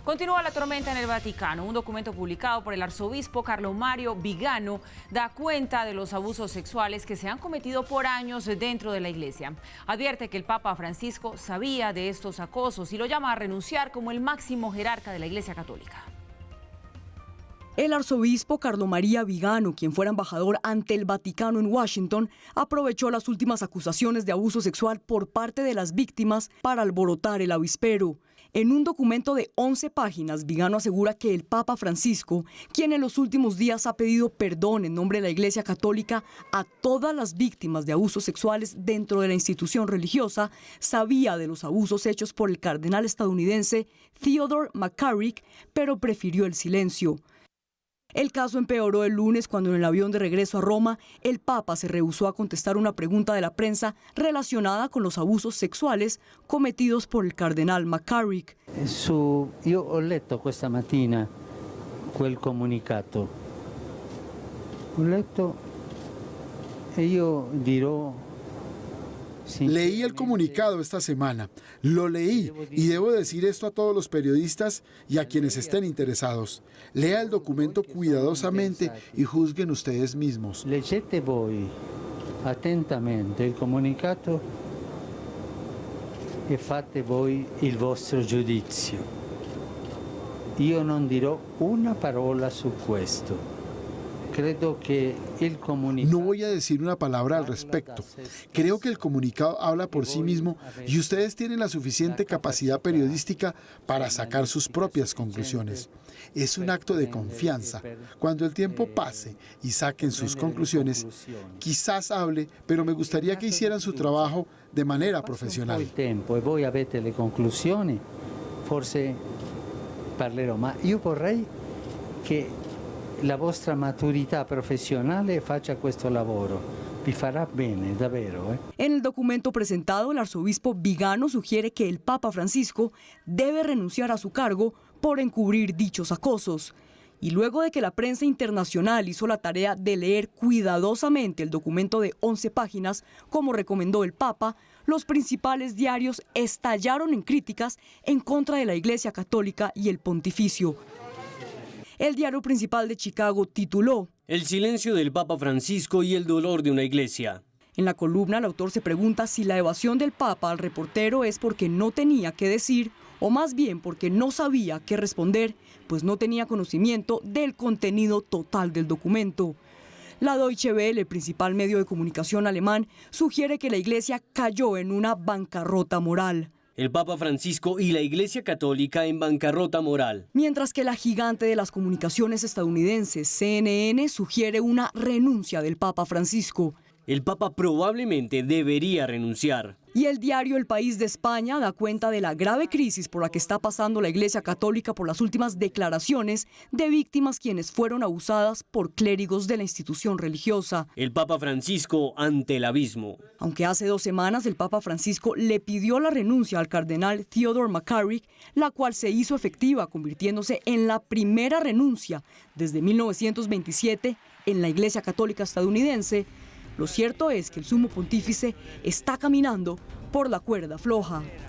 Continúa la tormenta en el Vaticano. Un documento publicado por el arzobispo Carlo Mario Vigano da cuenta de los abusos sexuales que se han cometido por años dentro de la iglesia. Advierte que el Papa Francisco sabía de estos acosos y lo llama a renunciar como el máximo jerarca de la Iglesia Católica. El arzobispo Carlo María Vigano, quien fuera embajador ante el Vaticano en Washington, aprovechó las últimas acusaciones de abuso sexual por parte de las víctimas para alborotar el avispero. En un documento de 11 páginas, Vigano asegura que el Papa Francisco, quien en los últimos días ha pedido perdón en nombre de la Iglesia Católica a todas las víctimas de abusos sexuales dentro de la institución religiosa, sabía de los abusos hechos por el cardenal estadounidense Theodore McCarrick, pero prefirió el silencio. El caso empeoró el lunes cuando en el avión de regreso a Roma, el Papa se rehusó a contestar una pregunta de la prensa relacionada con los abusos sexuales cometidos por el cardenal McCarrick. Io ho letto questa mattina quel comunicato. Ho letto e io dirò. Leí el comunicado esta semana, lo leí y debo decir esto a todos los periodistas y a quienes estén interesados. Lea el documento cuidadosamente y juzguen ustedes mismos. Leggete voi attentamente il comunicato e fate voi il vostro giudizio. Io non dirò una parola su questo. No voy a decir una palabra al respecto. Creo que el comunicado habla por sí mismo y ustedes tienen la suficiente capacidad periodística para sacar sus propias conclusiones. Es un acto de confianza. Cuando el tiempo pase y saquen sus conclusiones, quizás hable, pero me gustaría que hicieran su trabajo de manera profesional. Il tempo e voi avete le conclusioni, forse parlerò, ma io vorrei che la vostra maturità professionale faccia questo lavoro. Vi farà bene, davvero. En el documento presentado, el arzobispo Vigano sugiere que el Papa Francisco debe renunciar a su cargo por encubrir dichos acosos. Y luego de que la prensa internacional hizo la tarea de leer cuidadosamente el documento de 11 páginas, como recomendó el Papa, los principales diarios estallaron en críticas en contra de la Iglesia Católica y el pontificio. El diario principal de Chicago tituló "El silencio del Papa Francisco y el dolor de una iglesia". En la columna, el autor se pregunta si la evasión del Papa al reportero es porque no tenía qué decir o más bien porque no sabía qué responder, pues no tenía conocimiento del contenido total del documento. La Deutsche Welle, el principal medio de comunicación alemán, sugiere que la iglesia cayó en una bancarrota moral. El Papa Francisco y la Iglesia Católica en bancarrota moral. Mientras que la gigante de las comunicaciones estadounidenses, CNN, sugiere una renuncia del Papa Francisco. El Papa probablemente debería renunciar. Y el diario El País de España da cuenta de la grave crisis por la que está pasando la Iglesia Católica por las últimas declaraciones de víctimas quienes fueron abusadas por clérigos de la institución religiosa. El Papa Francisco ante el abismo. Aunque hace 2 semanas el Papa Francisco le pidió la renuncia al cardenal Theodore McCarrick, la cual se hizo efectiva, convirtiéndose en la primera renuncia desde 1927 en la Iglesia Católica estadounidense. Lo cierto es que el sumo pontífice está caminando por la cuerda floja.